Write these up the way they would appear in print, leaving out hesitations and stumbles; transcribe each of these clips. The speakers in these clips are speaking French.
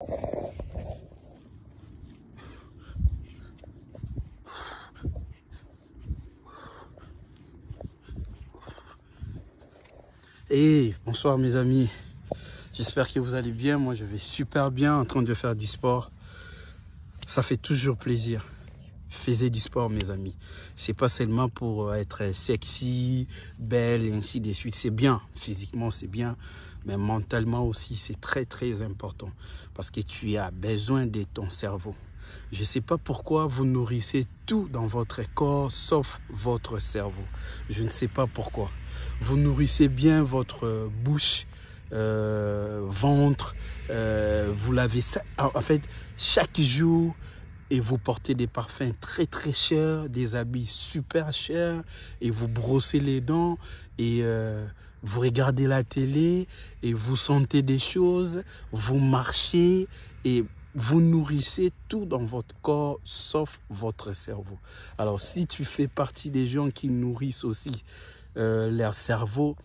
Hey, bonsoir mes amis, j'espère que vous allez bien. Moi je vais super bien en train de faire du sport. Ça fait toujours plaisir. Faisez du sport mes amis. C'est pas seulement pour être sexy, belle et ainsi de suite. C'est bien, physiquement c'est bien, mais mentalement aussi c'est très important. Parce que tu as besoin de ton cerveau. Je ne sais pas pourquoi vous nourrissez tout dans votre corps sauf votre cerveau. Je ne sais pas pourquoi. Vous nourrissez bien votre bouche, ventre, vous lavez ça. En fait, chaque jour, et vous portez des parfums très chers, des habits super chers, et vous brossez les dents, et vous regardez la télé, et vous sentez des choses, vous marchez, et vous nourrissez tout dans votre corps, sauf votre cerveau. Alors, si tu fais partie des gens qui nourrissent aussi leur cerveau,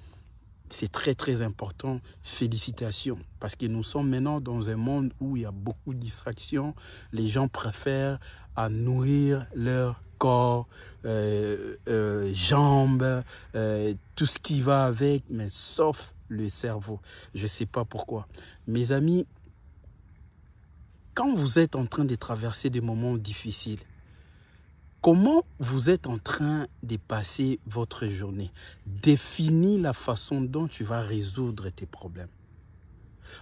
c'est très important. Félicitations. Parce que nous sommes maintenant dans un monde où il y a beaucoup de distractions. Les gens préfèrent à nourrir leur corps, jambes, tout ce qui va avec, mais sauf le cerveau. Je ne sais pas pourquoi. Mes amis, quand vous êtes en train de traverser des moments difficiles, comment vous êtes en train de passer votre journée? Définis la façon dont tu vas résoudre tes problèmes.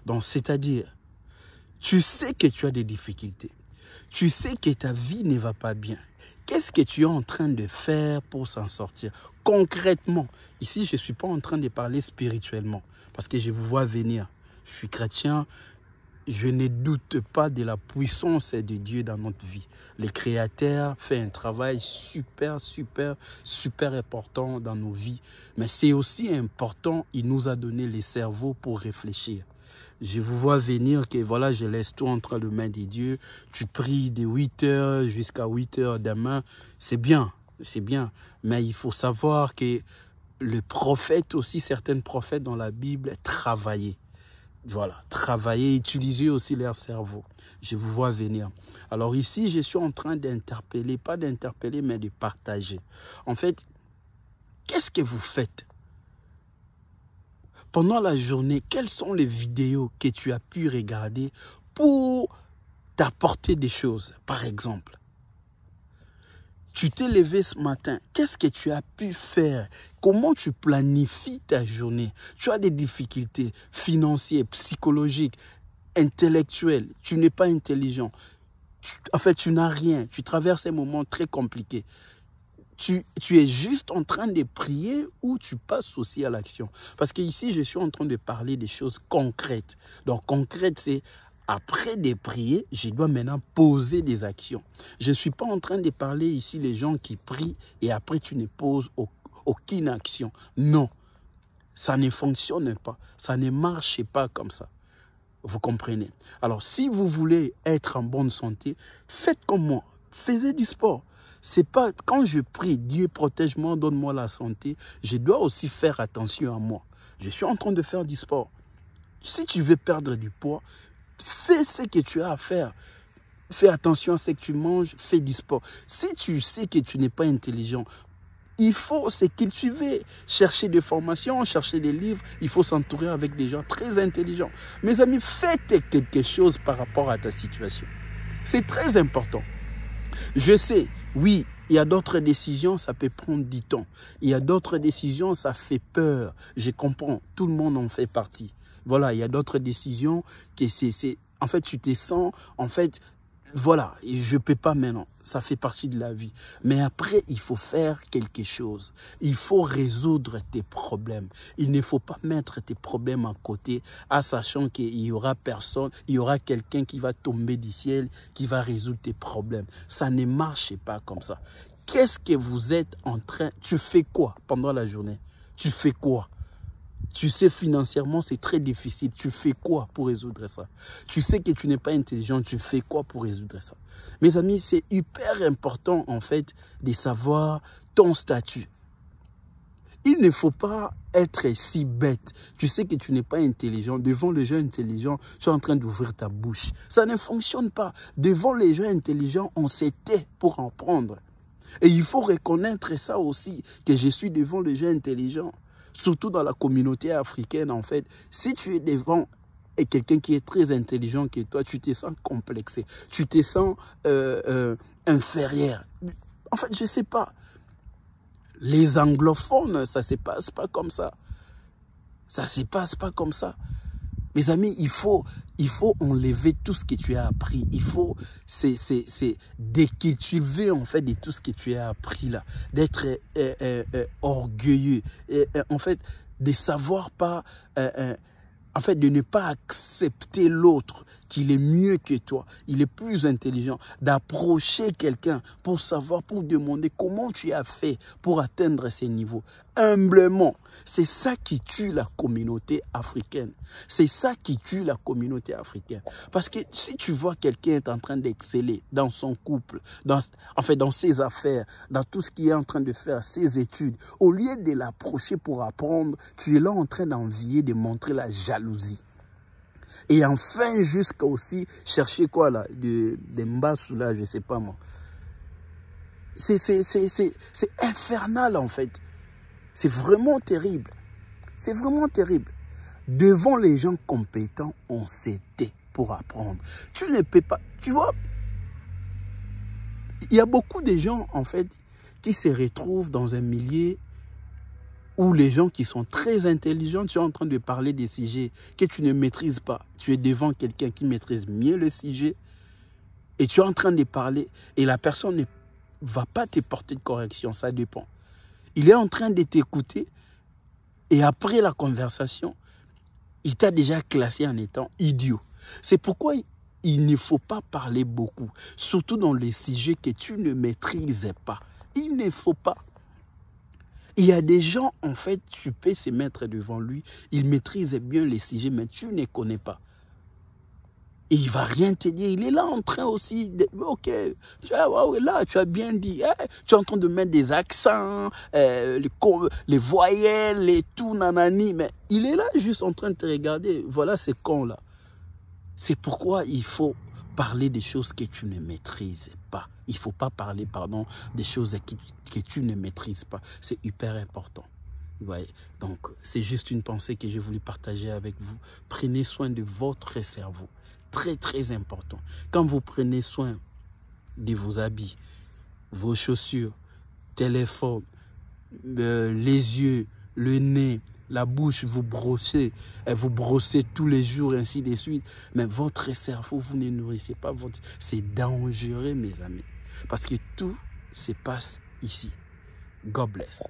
Donc, c'est-à-dire, tu sais que tu as des difficultés. Tu sais que ta vie ne va pas bien. Qu'est-ce que tu es en train de faire pour s'en sortir? Concrètement, ici, je ne suis pas en train de parler spirituellement parce que je vous vois venir. Je suis chrétien. Je ne doute pas de la puissance de Dieu dans notre vie. Le Créateur fait un travail super important dans nos vies. Mais c'est aussi important, il nous a donné les cerveaux pour réfléchir. Je vous vois venir que voilà, je laisse tout entre les mains de Dieu. Tu pries de 8 heures jusqu'à 8 heures demain. C'est bien. Mais il faut savoir que le prophète aussi, certains prophètes dans la Bible, travaillaient. Voilà, travailler, utiliser aussi leur cerveau. Je vous vois venir. Alors ici, je suis en train d'interpeller, pas d'interpeller, mais de partager. En fait, qu'est-ce que vous faites? Pendant la journée, quelles sont les vidéos que tu as pu regarder pour t'apporter des choses, par exemple? Tu t'es levé ce matin, qu'est-ce que tu as pu faire? Comment tu planifies ta journée? Tu as des difficultés financières, psychologiques, intellectuelles. Tu n'es pas intelligent. En fait, tu n'as rien. Tu traverses un moment très compliqué. Tu es juste en train de prier ou tu passes aussi à l'action? Parce qu'ici, je suis en train de parler des choses concrètes. Donc, concrète, c'est... Après de prier, je dois maintenant poser des actions. Je ne suis pas en train de parler ici les gens qui prient et après tu ne poses aucune action. Non, ça ne fonctionne pas. Ça ne marche pas comme ça. Vous comprenez? Alors, si vous voulez être en bonne santé, faites comme moi. Faites du sport. C'est pas quand je prie, Dieu protège-moi, donne-moi la santé. Je dois aussi faire attention à moi. Je suis en train de faire du sport. Si tu veux perdre du poids, fais ce que tu as à faire. Fais attention à ce que tu manges, fais du sport. Si tu sais que tu n'es pas intelligent, il faut se cultiver, chercher des formations, chercher des livres. Il faut s'entourer avec des gens très intelligents. Mes amis, faites quelque chose par rapport à ta situation. C'est très important. Je sais, oui, il y a d'autres décisions, ça peut prendre du temps. Il y a d'autres décisions, ça fait peur. Je comprends, tout le monde en fait partie. Voilà, il y a d'autres décisions que c'est... En fait, tu te sens, en fait, voilà, je ne peux pas maintenant. Ça fait partie de la vie. Mais après, il faut faire quelque chose. Il faut résoudre tes problèmes. Il ne faut pas mettre tes problèmes à côté, en sachant qu'il y aura personne, il y aura quelqu'un qui va tomber du ciel, qui va résoudre tes problèmes. Ça ne marche pas comme ça. Qu'est-ce que vous êtes en train... Tu fais quoi pendant la journée? Tu fais quoi? Tu sais, financièrement, c'est très difficile. Tu fais quoi pour résoudre ça? Tu sais que tu n'es pas intelligent. Tu fais quoi pour résoudre ça? Mes amis, c'est hyper important, en fait, de savoir ton statut. Il ne faut pas être si bête. Tu sais que tu n'es pas intelligent. Devant les gens intelligents, tu es en train d'ouvrir ta bouche. Ça ne fonctionne pas. Devant les gens intelligents, on se tait pour en prendre. Et il faut reconnaître ça aussi, que je suis devant les gens intelligents. Surtout dans la communauté africaine, en fait. Si tu es devant quelqu'un qui est très intelligent que toi, tu te sens complexé. Tu te sens inférieur. En fait, je ne sais pas. Les anglophones, ça ne se passe pas comme ça. Ça ne se passe pas comme ça. Mes amis, il faut enlever tout ce que tu as appris. Il faut décultiver en fait de tout ce que tu as appris là. D'être orgueilleux. En fait, de savoir pas... en fait, de ne pas accepter l'autre, qu'il est mieux que toi, il est plus intelligent, d'approcher quelqu'un pour savoir, pour demander comment tu as fait pour atteindre ces niveaux. Humblement, c'est ça qui tue la communauté africaine. C'est ça qui tue la communauté africaine. Parce que si tu vois quelqu'un est en train d'exceller dans son couple, dans ses affaires, dans tout ce qu'il est en train de faire, ses études, au lieu de l'approcher pour apprendre, tu es là en train d'envier, de montrer la jalousie. Et enfin, jusqu'à aussi chercher quoi là, des mbassou là, je sais pas moi. C'est infernal en fait. C'est vraiment terrible. C'est vraiment terrible. Devant les gens compétents, on s'était pour apprendre. Tu ne peux pas... Tu vois, il y a beaucoup de gens, en fait, qui se retrouvent dans un milieu où les gens qui sont très intelligents, tu es en train de parler des sujets que tu ne maîtrises pas. Tu es devant quelqu'un qui maîtrise mieux le sujet et tu es en train de parler et la personne ne va pas te porter de correction, ça dépend. Il est en train de t'écouter et après la conversation, il t'a déjà classé en étant idiot. C'est pourquoi il ne faut pas parler beaucoup, surtout dans les sujets que tu ne maîtrises pas. Il ne faut pas. Il y a des gens, en fait, tu peux se mettre devant lui, il maîtrise bien les sujets, mais tu ne connais pas. Et il ne va rien te dire. Il est là en train aussi de... Ok, là, tu as bien dit. Hein? Tu es en train de mettre des accents, les voyelles et tout, nanani. Mais il est là juste en train de te regarder. Voilà, c'est con là. C'est pourquoi il faut parler des choses que tu ne maîtrises pas. Il ne faut pas parler, pardon, des choses que tu ne maîtrises pas. C'est hyper important. Ouais. Donc, c'est juste une pensée que j'ai voulu partager avec vous. Prenez soin de votre cerveau. Très, très important. Quand vous prenez soin de vos habits, vos chaussures, téléphone, les yeux, le nez, la bouche, vous brossez tous les jours, ainsi de suite. Mais votre cerveau, vous ne nourrissez pas votre... C'est dangereux, mes amis. Parce que tout se passe ici. God bless.